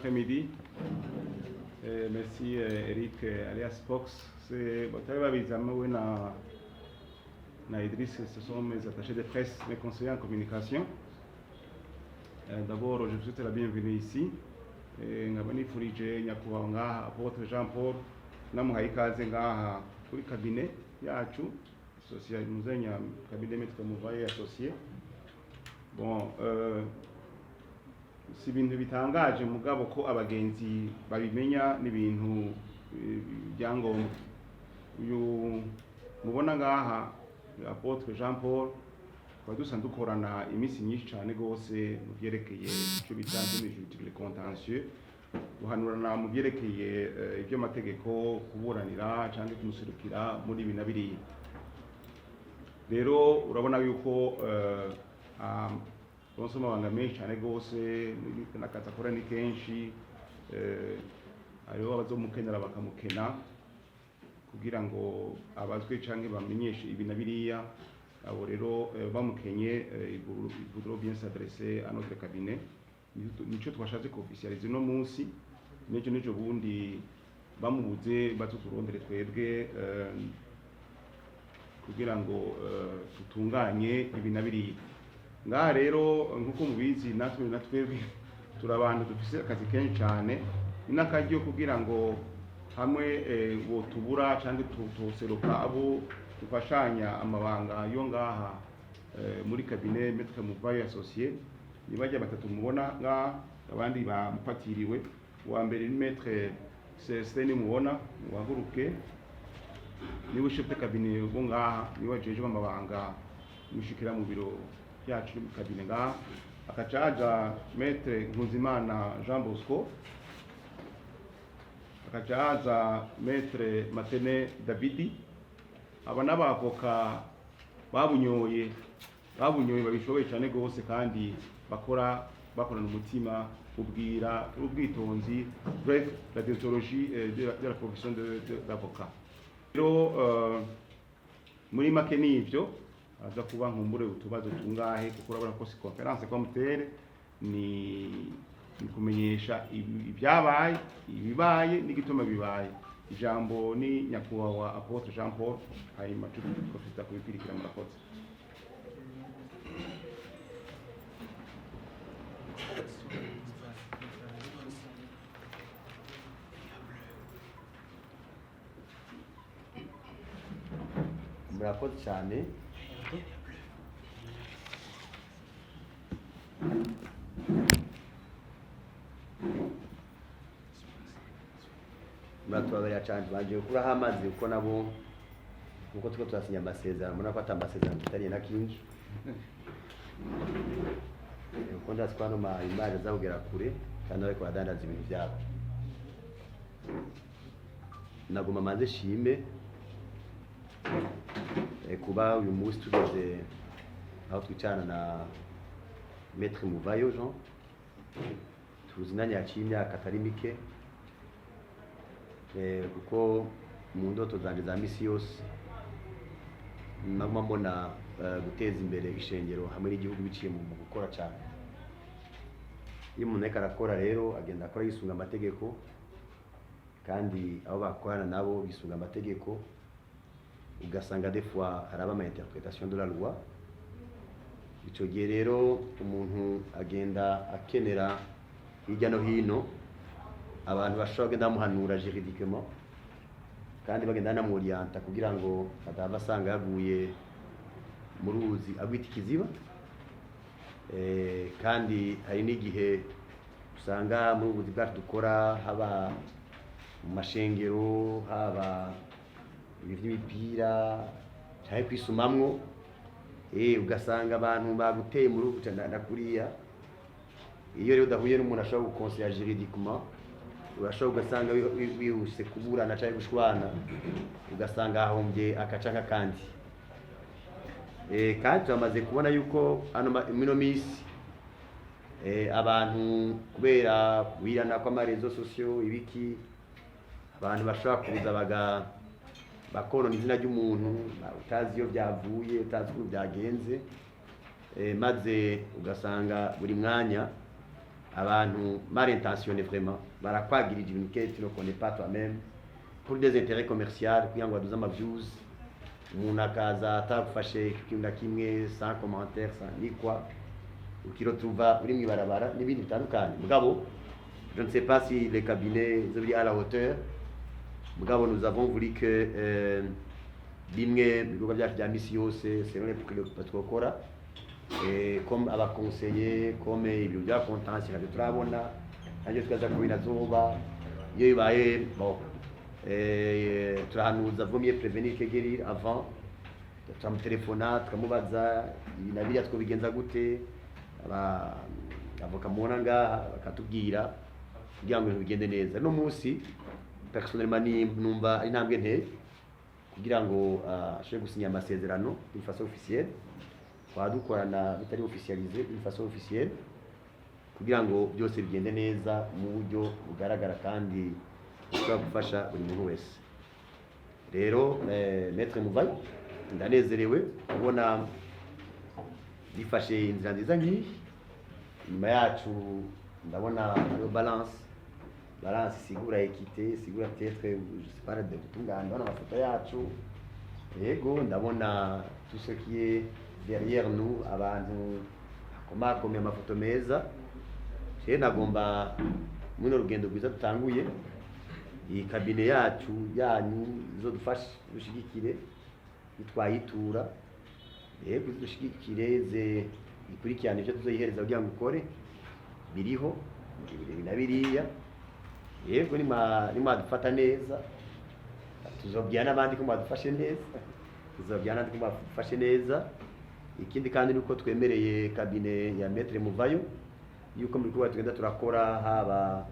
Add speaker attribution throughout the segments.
Speaker 1: après-midi. Merci Eric alias Fox. C'est na Idriss, ce sont mes attachés de presse, mes conseillers en communication. D'abord, je vous souhaite la bienvenue ici. Ngabani Furije Nyakuwa ngaha Apôtre Jean Paul namuhaye ikaze ngaha kuri cabinet yacu associé muzenya cabinet Maître Muvayo associé. Bon, si ibintu bitangaje mugabo ko abagenzi babimenya n'ibintu byangombwa. Uyu mubona ngaha Apôtre Jean Paul kwa dusanzwe dukorana iminsi myinshi cyane gose mu byerekeye icyo bitanze n'ijurire contentieux, guhanurana mu byerekeye ibyo mategeko, kuburanira cyangwa kumuserukira muri ibi na biriya. Rero urabona yuko bonsoma abanga menshi cyane gose n'akazi akora ni kenshi, hariho abazomukenera bakamukena kugira ngo abazwe cyangwa bamenyeshe ibi na biriya. Abo rero bamukenye il voudrait bien s'adresser à notre cabinet. Nico twashatse ko officialiser no munsi n'ejo bundi bamubuze batuturondere twebwe kugira ngo tutunganye ibi na biriya. Ngaha rero nkuko mubizi natwe turabantu dufise akazi kenshi cyane, n'akaryo kugira ngo hamwe ngo tubura cyangwa tuseruka abo tufashanya amabanga yo ngaha muri cabinet Maître Muvayo associé. Nibajya batatu mubona ngaha, abandi bamufatiriwe. Wa mbere ni Maître Célestin mubona waguruke, niwe chef de cabinet bo ngaha, niwe jeje amabanga mushikira mu biro byacu mu cabinet ngaha. Akacaja Maître Nkuzimana Jean Bosco, akacaza Maître Matene Davidi. Aba n'abavoka babunyoye babishoboye cyane gose kandi bakorana umutima, ubwitonzi, bref la déontologie de la profession d'avocat. Rero muri make nivyo aza kuba nkumbure utubazo tungahe, kuko urabona ko si conference comme telle, ni kumenyesha ibyabaye, ibibaye n'igituma bibaye. Ijambo ni nyakubahwa Apôtre Jean Paul, hanyuma tukofita kubipirikira murakoze.
Speaker 2: Murakoze cyane. Muratubabarira cyane baje kuraho amazi uko nabo uko tuko turasinya amasezerano, murako atambassezerano tutari na kingi uko ndatwano imari zakugera kure kandi ariko badandaza ibintu byabo. Naguma manze shime kuba uyu munsi tugeze aho twicarana na Maître Muvayo Jean, tuzinanye yaciye imyaka atari mike, kuko mu ndoto zanjye za misi yose naguma mbona guteza imbere ishengero hamwe n'igihugu biciye mu gukora cyane. Iyo umuntu ariko arakora rero agenda akora yisunga amategeko, kandi abo bakorana nabo bisunga amategeko, ugasanga des fois haraba ama interprétation de la loi. Ico gihe rero umuntu agenda akenera hirya no hino abantu bashobora kugenda bamuhanura juridiquement, kandi bagenda banamurienta kugira ngo atava asanga yaguye mu ruzi agwita ikiziba. Kandi hari n'igihe usanga muri ubuzi bwacu dukora, haba mu mashengero, haba iby'imipira cyangwa kwisumamwo, ugasanga abantu baguteye muri ubu na kuriya. Iyo rero udahuye n'umuntu ashobora gukonsera juridiquement, urashobora ugasanga bihuse kuburana cyangwa gushwana, ugasanga ahombye akacanga kandi. Kandi turamaze kubona yuko mino misi abantu kubera wirana kw'amarezo sociaux ibiki, abantu bashobora kuza bakonona izina ry'umuntu utazi iyo byavuye, utazi uko byagenze, maze ugasanga buri mwanya abantu mal intentionnés vraiment barakwagirira ibintu que tu ne connais pas toi-même pour des intérêts commerciaux kugira ngo baduze views umuntu akaza atagufashe ikintu na kimwe sans commentaire sans ni quoi ukiretrouva uri mwibarabara n'ibindi bitandukanye mugabo je ne sais pas si les cabinets sont à la hauteur mugabo nous avons voulu que bimwe mu bikorwa byacu bya misi yose c'est vrai que twakora comme abakonseiller comme ibyo bya contentieux nabyo turabona nanjye tukaza kubina zoba iyo bibaye bon turahanuza vaut mieux prévenir que guérir avant turamutelefona tukamubaza ibi na biriya twobigenza gute avoka mubona ngaha bakatubwira kugira ngo ibintu bigende neza no munsi personnellement numva ari ntambwe nteye kugira ngo ashobore gusinya amasezerano d'une façon officielle twadukorana bitari officialisé d'une façon officielle kugira ngo byose bigende neza mu buryo bugaragara kandi bushobora gufasha buri muntu wese rero Maître Muvayo ndanezerewe kubona bifashe inzira nziza nk'iyi nyuma yacu ndabona hariho balance isigura equité isigura peut-être je sais pas de gutungana ndabona amafoto yacu yego ndabona tout ce qui est derrière nous abantu akomakomeye amafoto meza je nagomba muno rugendo rwiza dutanguye iyi kabine yacu yanyu izodufasha dushigikire itwayitura yego dushigikire ze ikurikirana ibyo tuzoyihereza kugira ngo ukore biriho na biriya yego nimwadufata neza tuzobwira n'abandi ko mwadufashe neza tuzobwira n'abandi ko mwadufashe neza ikindi kandi nuko twemereye kabine ya Maître Muvayo yuko muri kuba tugenda turakora haba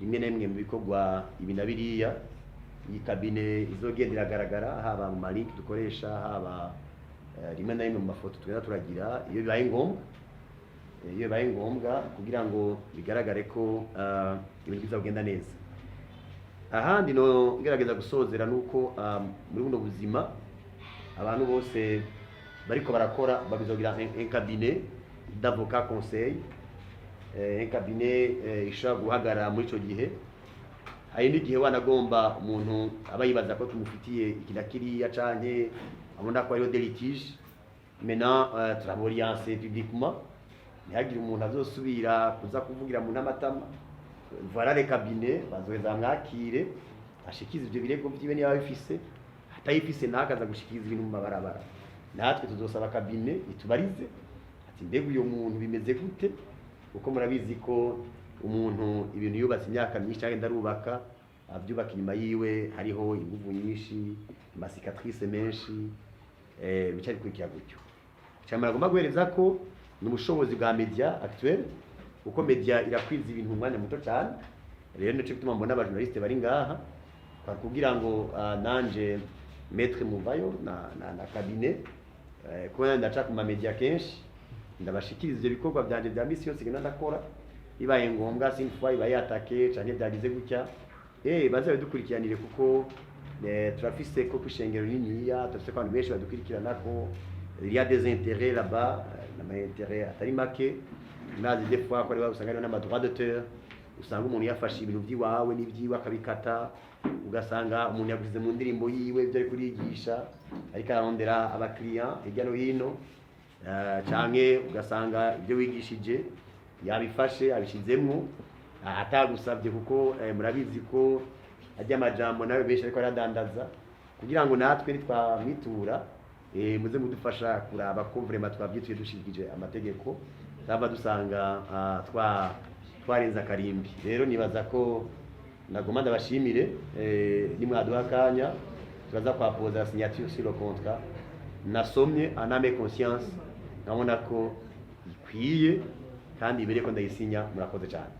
Speaker 2: imwe na imwe mu bikorwa ibi na biriya iyi kabine izogenda iragaragara haba mu malink dukoresha haba rimwe na rimwe mu mafoto tugenda turagira iyo bibaye ngombwa kugira ngo bigaragare ko ibintu bizagenda neza ahandi no ngerageza gusozera nuko muri buno buzima abantu bose bariko barakora babizogira un cabinet d'avocat conseil un cabinet ishobora guhagarara muri ico gihe hari n'igihe wanagomba umuntu aba yibaza ko tumufitiye iki na kiriya canke abona ko hariho des litiges maintenant turaboriencer publiquement ntihagire umuntu azosubira kuza kuvugira mu n'amatama voilà les cabinets bazoheza mwakire ashikiza ibyo birego byiwe niba bifise atayifise nakaza gushikiriza ibintu mu mabarabara natwe tuzosaba cabinet itubarize ati mbega uyo muntu bimeze gute uko murabizi ko umuntu ibintu yubatse imyaka myinshi cyangwa ndarubaka abyubaka inyuma yiwe hariho inguvu nyinshi amasikatrice menshi bicari kurikira gutyo cyane agomba guhereza ko n'ubushobozi bwa media actuel uko media irakwiza ibintu umwanya muto cyane rero nico gituma mbona abajournaliste bari ngaha kugira ngo nanje Maître Muvayo na cabinet ko ndaca ku ma media kenshi ndabashikiriza ibyo bikorwa byanje bya misi yose ngenda ndakora ibaye ngombwa sinfwa ibaye atake cyane byagize gutya bazabe dukurikiranire kuko turafise ko kwishengero niniya turafise ko abantu benshi badukurikirana ko il y a des intérêts là-bas n'amaintérêt atari make nazi des fois ko usanga n'ama droit d'auteur usanga umuntu yafashe ibintu by'iwawe n'ibyiwe akabikata ugasanga umuntu yaguze mu ndirimbo yiwe ibyo ari kurigisha ariko ararondera abakiriya hirya no hino canke ugasanga ibyo wigishije yabifashe abishizemwo atagusabye kuko murabizi ko ajya amajambo nawe benshi ariko aradandaza kugira ngo natwe nitwamwitura muze mudufasha kuraba ko vraiment twabyituye dushigije amategeko tava dusanga twarenza akarimbi rero nibaza ko nagoma ndabashimire nimwaduha akanya turaza kwapoza la signature sur le contrat nasomye aname conscience nkabona ko ikwiye kandi ibere ko ndayisinya murakoze cyane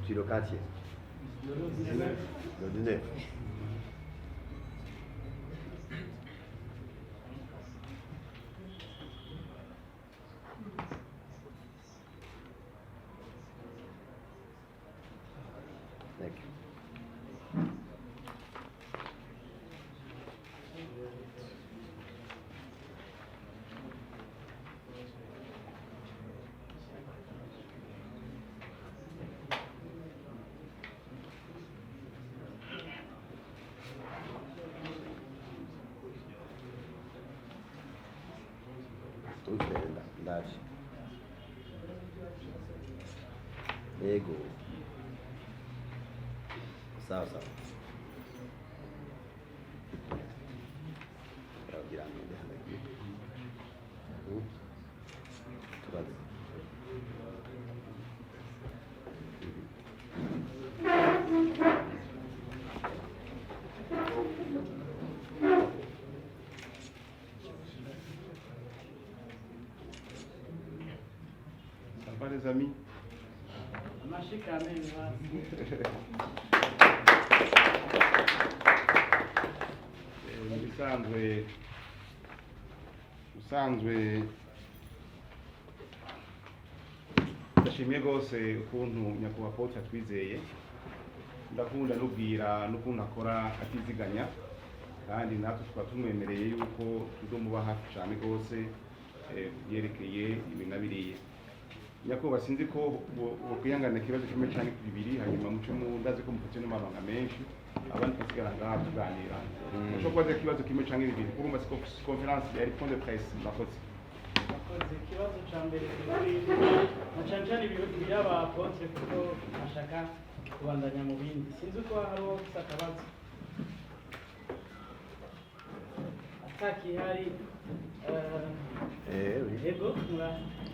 Speaker 2: Le quartier. Le 19. Thank you. Tumfenda ndaje. Yego. Sawa sawa. Turagira ngo ndahagaye. Turazi.
Speaker 1: Ça va les amis? Mu bisanzwe ndashimye rwose ukuntu nyakubahwa Apotre yatwizeye, ndakunda n'ubwira n'ukuntu akora atiziganya, kandi natwe tukaba tumwemereye yuko tuzomuba hafi cyane rwose byerekeye ibi na biriya. Nyakubahwa sinzi ko ukwihangana ikibazo kimwe cyane bibiri, hanyuma muce ndazi ko mufite n'amabanga menshi, abandi basigara ngaha tuganira. Mushobora kubaza ikibazo kimwe cyangwa bibiri, urumva si conference yari point de presse murakoze.
Speaker 3: Ikibazo cya mbere kuri na cyane cyane iby'aba Apotre kuko ashaka kubandanya mu bindi, sinzi ko hari uwo gusa akabazo atakihari. Yego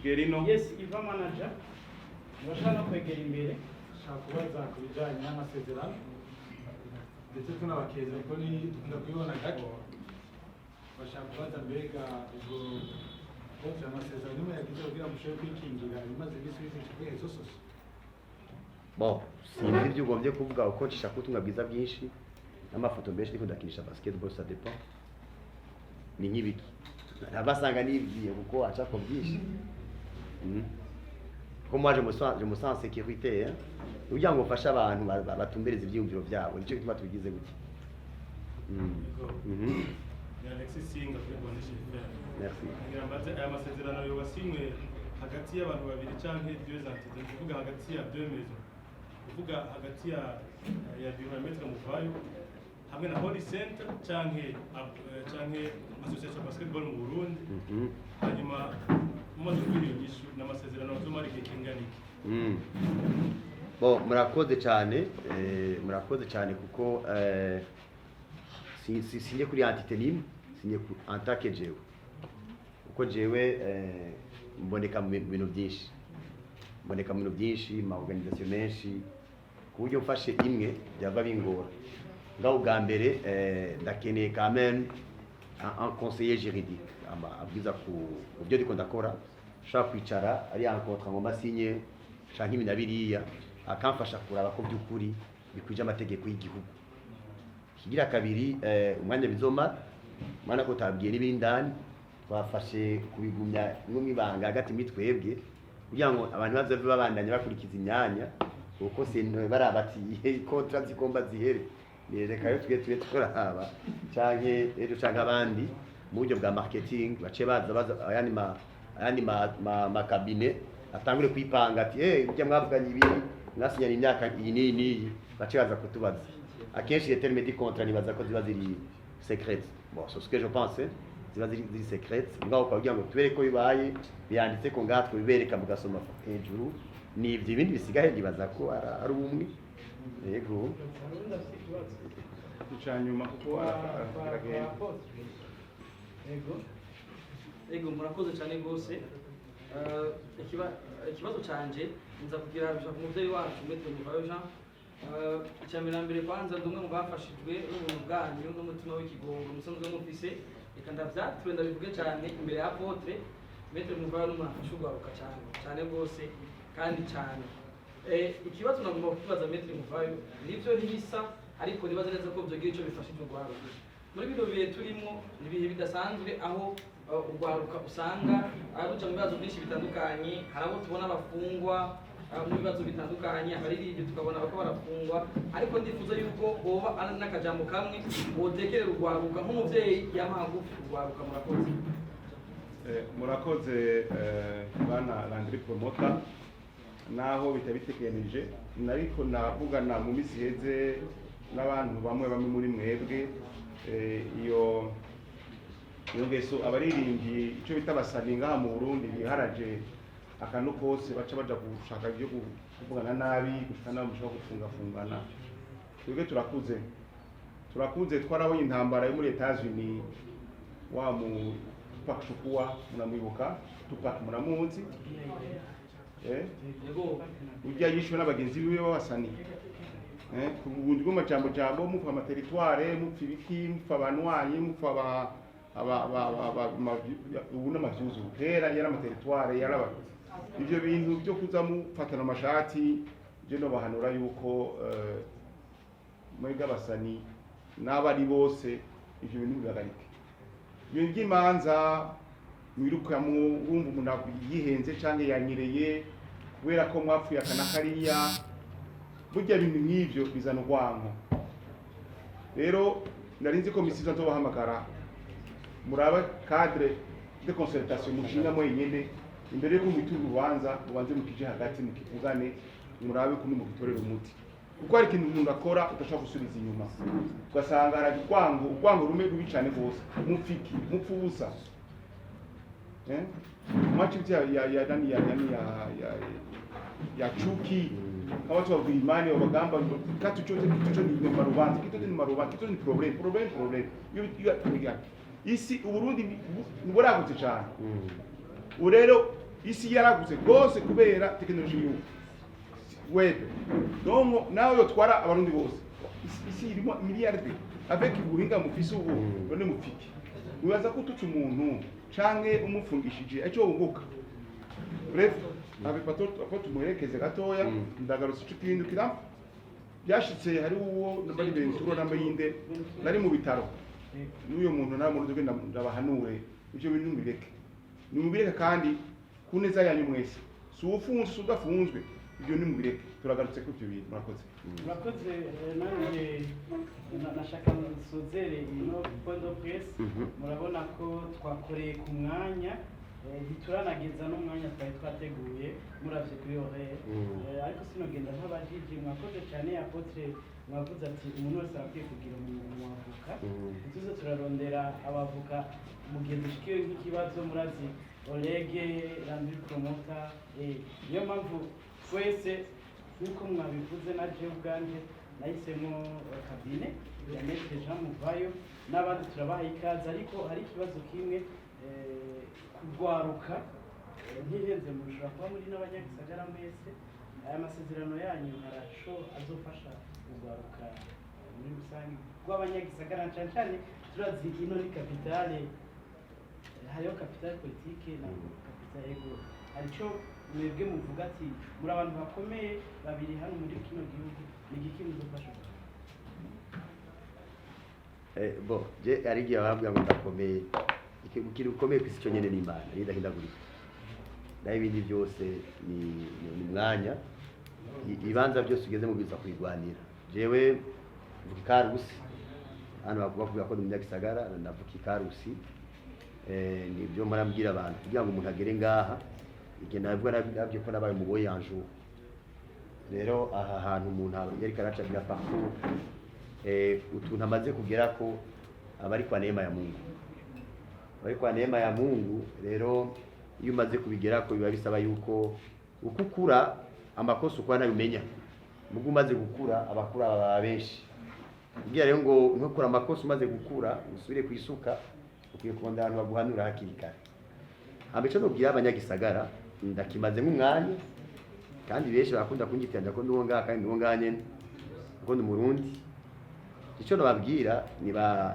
Speaker 1: Gerino.
Speaker 3: Yes, Iva manager urashaka no kwegera imbere,
Speaker 4: nshaka kubaza ku bijyanye n'amasezerano ndetse tunabakeza ko dukunda kubibona gake, bashaka kubaza mbega ubwo Apotre amasezerano nimwe yagize kugira ngo mushobore kwikingira ibimaze iminsi bifite kuri rezo sose.
Speaker 2: Bon, sinzi ibyo ugombye kuvuga uko nshaka ubutumwa bwiza bwinshi n'amafoto menshi ndiko ndakinisha basketball, ça dépend. Ni nk'ibiki nabasanga nibwiye kuko acako byinshi. Ko moi je me sens en sécurité, hein. Ugira ngo fasha abantu batumbereza ivyumviro byabo, nicyo gituma tubigize gutya.
Speaker 5: Alexis Singa kuri Rwanda Sheffield.
Speaker 2: Merci.
Speaker 5: Ngira mbaze aya masezerano yo wasinywe hagati y'abantu babiri canke deux entités, kuvuga hagati ya deux maisons, kuvuga hagati ya Biometre Muvayo hamwe na Holy Center canke Association Basketball mu Burundi. Hanyuma umaze kwiriyo gishu n'amasezerano azomara igihe kingana iki?
Speaker 2: Bon, murakoze cyane kuko sinye kuri entité nimwe, sinye en tant que jewe. Uko jewe mboneka mu bintu byinshi, ma organisation menshi, ku buryo mfashe imwe byava bingora. Ngaho bwa mbere ndakeneye quand même un conseiller juridique abwiza ku byo ndiko ndakora, shaka kwicara ari rencontre ngomba sinye canke ibintu biriya akamfasha kuraba ko by'ukuri bikwije amategeko y'igihugu. Kigira kabiri umwanya bizoma mana ko tabwiye n'ibindani twafashe kubigumya n'umwibanga hagati mitwebwe kugira ngo abantu bazave babandanya bakurikiza imyanya uko sentwe barabatiye contrat zigomba zihere. Reka yo tuge turahaba canke ejo canke abandi mu buryo bwa marketing bace baza ayandi ma cabinet atangure kwipanga ati ujya mwavuganye ibi mwasinyana imyaka iyi n'iyi bace baza kutubaza. Akenshi les termes de contrat nibaza ko ziba ziri secrètes. Bon, c'est ce que je pense, ziba ziri secrètes. Ngaho kwa kugira ngo tubere ko bibaye byanditse ko ngatwe bibereka mugasoma hejuru ni ibindi bisigaye nibaza ko ari umwe. Yego.
Speaker 1: Cyanyuma kuko
Speaker 6: Yego murakoze cyane rwose. Ikibazo canje nza kugira bishaka umuvyeyi wacu Maître Muvayo Jean. Icyambere kwanza ndumwe mu bafashijwe n'ubuntu bwanyu n'umutima w'ikigongo musanzwe mufise, reka ndavyature ndabivuge cyane imbere ya Apotre. Maître Muvayo n'umuntu afasha urwaruka cyane rwose kandi cyane. Ikibazo nagomba kubaza Maître Muvayo nivyo ntibisa, ariko nibaza neza ko byogira ico bifashije urwaruka muri bino bihe turimo. Ni ibihe bidasanzwe aho urwaruka usanga aruca mu bibazo byinshi bitandukanye. Hari abo tubona abafungwa, mu bibazo bitandukanye abaririmbyi tukabona bako barafungwa ariko ndifuza yuko boba ari n'akajambo kamwe botekerera urwaruka nk'umuvyeyi yamangufi urwaruka murakoze.
Speaker 1: Murakoze bana Landry Promoter, naho bitabitekeranije nariko navugana mu misi heze n'abantu bamwe muri mwebwe iyo ngeso abaririmbyi ico bita basani ngaha mu Burundi biharaje akantu kose baca baja gushaka byo kuvugana nabi gushaka nabo mushaka gufungana. Twebwe turakuze twarabonye intambara yo muri Etats-Unis wa mu Tupac Shakur munamwibuka Tupac munamuzi ujya yishwe n'abagenzi biwe b'abasani ku bundi bw'amajambo mupfa amateritware mupfa ibiti mupfa abanwanyi mupfa ubu n'amavyuzu kera yari amateritware yaraba ivyo bintu byo kuza mufatana amashati je no bahanura yuko muri gabasani n'abari bose ivyo bintu bihagarike. Ibintu by'imanza mwirukamwo wumva umuntu yihenze canke yanyereye kubera ko mwapfuye akana kariya, burya bintu nk'ivyo bizana urwanko. Rero narinzi ko misizo nzobahamagara muraba cadre de concertation mushinga mwenyene imbere yuko mwitura urubanza ubanze mukije hagati mukivugane murabe kumwe mugitorera umuti, kuko hari ikintu umuntu akora udashobora gusubiza inyuma ugasanga hari urwango rume rubi cane rwose mupfiki mupfubusa machi ya chuki kama watu wa imani wabagamba katu chote ni marubanza kitu ni problem isi Uburundi ni buragutse cyane urero isi yaragutse rwose kubera technology y'ubu web donc nawe yotwara abarundi bose isi irimo miliyarde avec ubuhinga mufise ubu none mupfiki wibaza ko tutse umuntu canke umufungishije aco wunguka. Bref avec apo tumuherekeze gatoya ndagarutse ico kihindukira byashitse hari uwo nabari benturo nambayinde nari mu bitaro n'uyo muntu nawe mu rugo ndabahanure ivyo bintu mbireke nimubireke kandi kuneza yanyu mwese si ufunze sudafunzwe ibyo nimubireke turagarutse ku byo bintu.
Speaker 3: murakoze nanjye nashaka nsozere ino point of press murabona ko twakoreye ku mwanya ntituranageza n'umwanya twari twateguye muravye kuri horaire ariko sinogenda nk'abajiji mwakoze cyane Apotre mwavuze ati umuntu wese arakwiye kugira umwavoka tuze turarondera abavuka mu gihe dushikiwe nk'ikibazo murazi Olege Landry Promoter niyo mpamvu twese nk'uko mwabivuze na je ubwanje nahisemo kabine ya Maître Jean Muvayo n'abandi turabaha ikaze ariko hari ikibazo kimwe kugwaruka ntihenze mushobora kuba muri n'abanyagisagara mwese aya masezerano yanyu haraco azofasha kugwaruka muri rusange rw'abanyagisagara cyane turazi ino ni kapitale hariho kapitale politike na kapitale ego arico mwebwe muvuga ati muri abantu bakomeye babiri hano muri kino gihugu ni igiki muzofasha
Speaker 2: bo je ari gihe bavuga ngo ndakomeye ikintu ukomeye kwisi cyo nyene n'Imana ndahindagurika naho ibindi byose ni mwanya ibanza byose ugeze mu biza kwigwanira. Jewe mvuga Karusi hano bavuga ko ndi Gisagara ndavuga Karusi nibyo marambwira abantu kugira ngo umuntu agere ngaha igenda navuga nabyo ko nabaye umugoyi yanju. Rero aha hantu umuntu yari karaca bya parcours utuntu amaze kugera ko abari kwa neema ya Mungu bari kwa neema ya Mungu. Rero iyo umaze kubigera ko biba bisaba yuko ukukura amakosa ukwa nabimenya mugu umaze gukura abakura baba benshi kugira rero ngo nkokura amakosa umaze gukura usubire kwisuka ukwiye kubonda abantu baguhanura hakiri kare. Abeco no bwira abanyagisagara ndakimaze nk'umwanya kandi benshi bakunda kungitiranya ko ndonga kandi ndonga nyene ngo ndi Murundi. Ico no babwira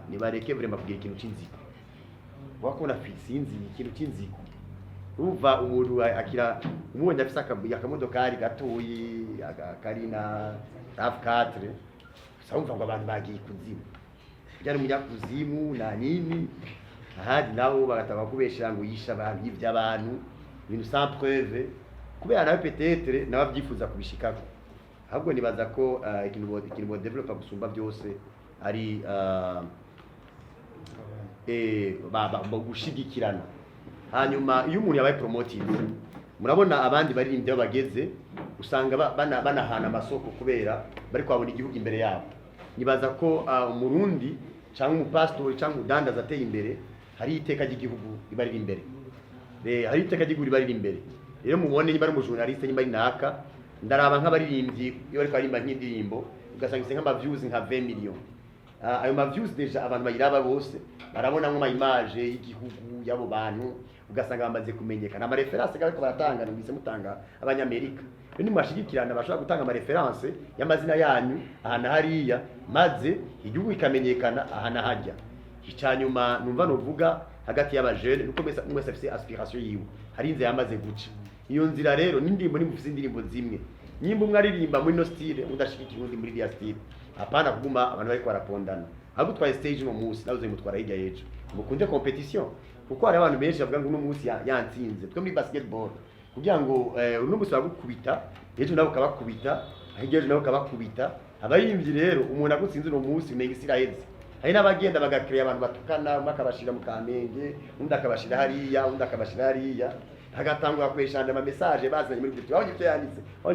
Speaker 2: nibareke vraiment kugira ikintu cinziko wakona fisinzi ikintu cinziko uva umuntu akira umubonye afise akamodokari gatoyi karina RAV4 saumva ngo abantu bagiye kuzimu byari mu kuzimu na nini ahadi naho bagataba kubeshira ngo yisha abantu ivya abantu ibintu sans preuve kubera nawe petetre nawe abyifuza kubishikako ahubwo nibaza ko ikintu bo developa gusumba byose ari gushigikirana. Hanyuma iyo umuntu yabaye promoted murabona abandi baririmbyi aho bageze usanga banahana amasoko kubera bari kwabona igihugu imbere yabo. Nibaza ko umurundi cyangwa umupastori cyangwa umudandaza ateye imbere hari iteka ry'igihugu riba riri imbere, hari iteka ry'igihugu riba riri imbere. Rero mubone niba ari umujournaliste niba ari naka ndaraba nk'abaririmbyi iyo bari kwarimba nk'indirimbo ugasanga ise nk'ama views nka 20 million. Ayo ma views deja abantu bayiraba bose barabona nko ma image y'igihugu yabo bantu ugasanga bamaze kumenyekana. Ama reference ariko baratanga nubise mutanga abanyamerika. Rero nimwashigikirana bashobora gutanga ama reference y'amazina yanyu ahana hariya maze igihugu ikamenyekana ahana hajya. Icyanyuma numva novuga hagati y'abajene nuko mwese afise aspiration yiwe hari inzira yamaze guca. Iyo nzira rero n'indimbo nimufise indirimbo zimwe nyimbo mwaririmba muri no style udashikikira undi muri dia style apana kuguma abantu bariko barapondana ahubwo twaye stage no musi nazo mutwara hirya yejo mukunde competition kuko hari abantu benshi bavuga ngo uno musi yantsinze twe muri basketball kugira ngo uno musi bagukubita ejo nabo kabakubita ahigeje nabo kabakubita abayimvyi rero umuntu agutsinze uno musi umenga isiraheze hari n'abagenda bagakreya abantu batukana bakabashira mu Kamenge undi akabashira hariya undi akabashira hariya hagatangwa kweshanda ama message bazanye muri groupe abonye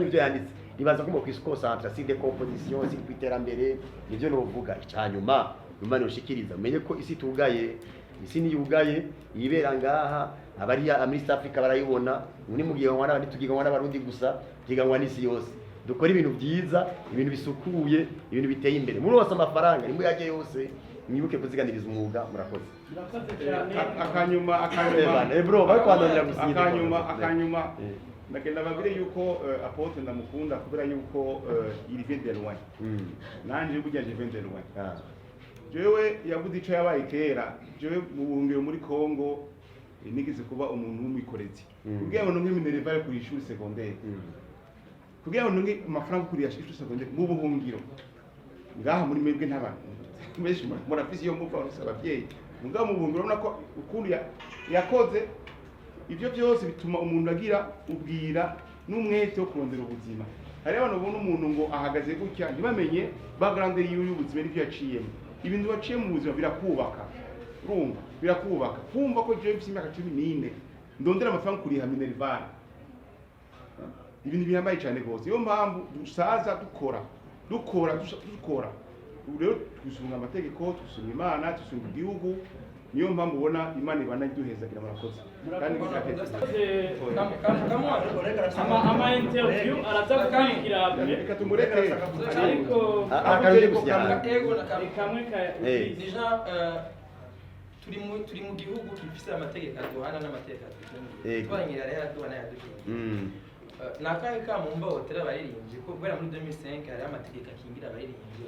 Speaker 2: ivyo yanditse nibaza ko mu kwikoncentra si de composition si kwiterambere nivyo novuga. Icyanyuma nyuma noshikiriza umenye ko isi tugaye isi ni yugaye yibera ngaha abari muri East Africa barayibona uni mugiye ngwana abandi tugigwa n'abarundi gusa tigangwa n'isi yose dukora ibintu byiza ibintu bisukuye ibintu biteye imbere muri wose amafaranga nimwe yaje yose mwibuke kuziganiriza umwuga murakoze.
Speaker 1: akanyuma ndagenda babire yuko Apotre ndamukunda kubera yuko il vient de loin nanje burya je viens de loin jewe yavuze ico yabaye kera jewe mu buhungiro muri Kongo nigize kuba umuntu w'umwikorezi kugira ngo nonke minerval kuri ishuri secondaire kugira ngo nonke amafaranga kuri ishuri secondaire mu buhungiro ngaha muri mwebwe n'abantu meshi murafisi yo muva abavyeyi mugabo mu buhungiro urabona ko ukuntu yakoze ivyo byose bituma umuntu agira ubwira n'umwete wo kurondera ubuzima. Hari abantu ubona umuntu ngo ahagaze gutya ntibamenye background y'ubuzima n'ivyo yaciyemo. Ibintu baciye mu buzima birakubaka urumva birakubaka kumva ko jewe mfite imyaka 14 ndondera amafaranga kuriha minerval ibintu bihambaye cyane gose. Iyo mpamvu dusaza dukora rero tusunga amategeko tusunga Imana tusunga igihugu niyo mpamvu ubona Imana ibana iduhezagira murakoze kandi
Speaker 3: ama interview araza gukurikira
Speaker 1: reka tumureke
Speaker 3: ariko kamwe
Speaker 7: deja turi mu gihugu gifise amategeko aduhana n'amategeko twanyira rero aduhana yadukingira nakaye ka mumba hotera abaririmbyi ko kubera muri 2005 hari amategeko akingira abaririmbyi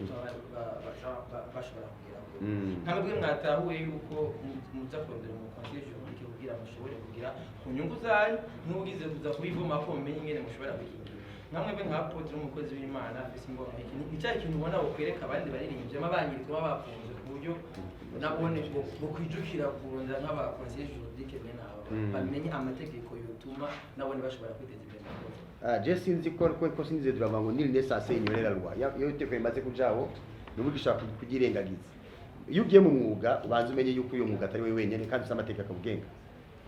Speaker 7: bashobora kugira ngo ntabwo mwatahuye yuko muza kurondera mu conseil juridique kugira mushobore kugira ku nyungu zanyu n'ugize kuza kubivuma ko mumenye ingene mushobora kukingira namwe nka Apotre n'umukozi w'Imana afise ingoma iki ni cyaje kintu ubona bokwereka abandi baririmbyi amabangirwa bafunze ku buryo nabone bo kwijukira kurondera nk'aba conseil juridique bene abo bamenye amategeko yotuma nabone bashobora kwiteza imbere.
Speaker 2: Je sinzi ko sinzi turavango nili nesa senyorera rwa yo iteko imaze kujaho n'ubugisha kugirengagiza. Iyo ugiye mu mwuga ubanza umenye yuko uyo mwuga atari we wenyene kandi usama amategeko akabugenga.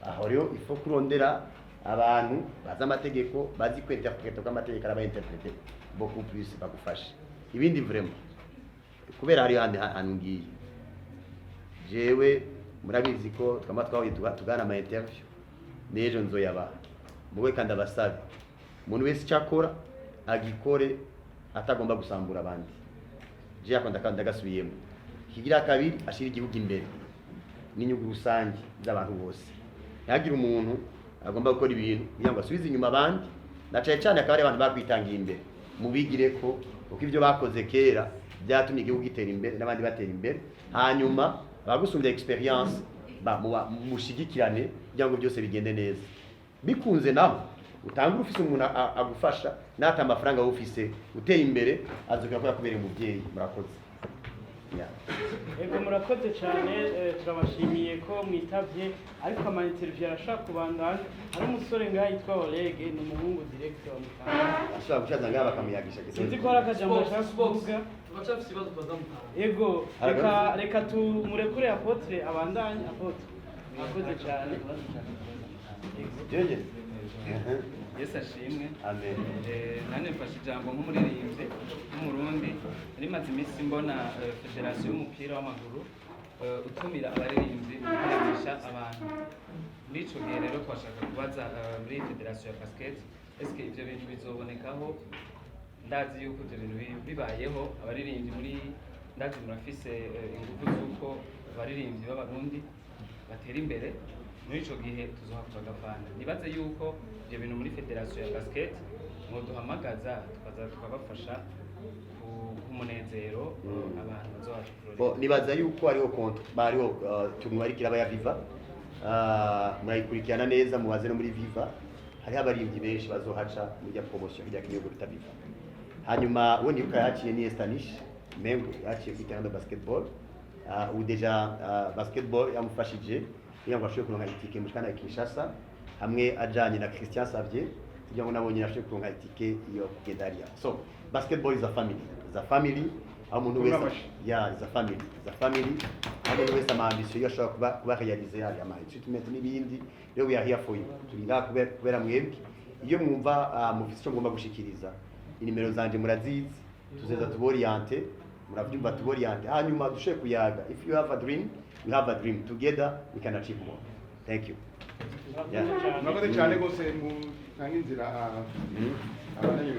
Speaker 2: Aho rero ifo kurondera abantu bazi amategeko bazi kwinterpreta ko amategeko araba interprete beaucoup plus bagufasha. Ibindi vraiment kubera hari hantu ngiye jewe murabizi ko twama twahuye tugana ama interview nejo nzoyaba muwe kandi abasabe umuntu wese cyakora agikore atagomba gusambura abandi je yakonda kandi agasubiyemo kigira kabiri ashira igihugu imbere n'inyungu rusange z'abantu bose yagira umuntu agomba gukora ibintu kugira ngo asubize inyuma abandi nacaye cyane akaba ari abantu bakwitangiye imbere mubigire ko uko ivyo bakoze kera byatumye igihugu gitera imbere n'abandi batera imbere hanyuma abagusumbya experience mushigikirane kugira ngo byose bigende neza bikunze naho utanga ufise umuntu agufasha nata amafaranga ufise uteye imbere azokora ko yakubereye umuvyeyi murakoze. Yeah.
Speaker 3: Ego murakoze cyane turabashimiye ko mwitavye ariko amaniterview arashaka kubandanya hari umusore ngaha yitwa Oleg ni umuhungu director wa Mutanga
Speaker 2: ashobora gucaza ngaha bakamuyagisha
Speaker 3: sinzi ko hari akajambo ashaka kuvuga
Speaker 6: turacafise ibibazo tubaza mutanga
Speaker 3: ego reka tumurekure Apotre abandanye Apotre murakoze cyane
Speaker 2: Jeje.
Speaker 8: Yesu ashimwe.
Speaker 2: Amen.
Speaker 8: Nane mfashe ijambo nk'umuririmbyi w'umurundi rimaze iminsi mbona federasiyo y'umupira w'amaguru utumira abaririmbyi mu kwigisha abantu. Muri ico gihe rero twashaka kubaza muri federasiyo ya basket eske ivyo bintu bizobonekaho ndazi yuko ivyo bintu bibayeho abaririmbyi muri ndazi murafise ingufu z'uko abaririmbyi b'abarundi batera imbere muri ico gihe tuzohakura agafana nibaze yuko ibyo bintu muri federasiyo ya basket mwoduhamagaza tukaza tukabafasha k'umunezero abantu bazohashurira
Speaker 2: nibaza yuko hariho bariho tournoi ariko iraba ya Viva murayikurikirana neza mubaze no muri Viva hariho abaririmbyi benshi bazohaca muri ya promotion ya kinyego bita Viva hanyuma we nibuka yaciye ni Estanish mengo yaciye ku terrain de basketball ou déjà basketball yamufashije kugira ngo ashobore kuronka itike mu kana Kinshasa hamwe ajanye na Christian Xavier kugira ngo nabonye ashobore kuronka itike iyo kugendaria so basketball is a family aho umuntu wese is a family aho umuntu wese amambisyo yo ashobora kuba réaliser hari ama-equipment n'ibindi rero we are here for you turinda kubera mwebwe iyo mwumva mufise icyo mugomba gushikiriza inimero zanje murazizi tuzeza tuboriente muravyumva tuboriente hanyuma dushe kuyaga if you have a dream we have a dream together we can achieve more thank you
Speaker 1: murakoze cyane rwose mu ntanga inzira abana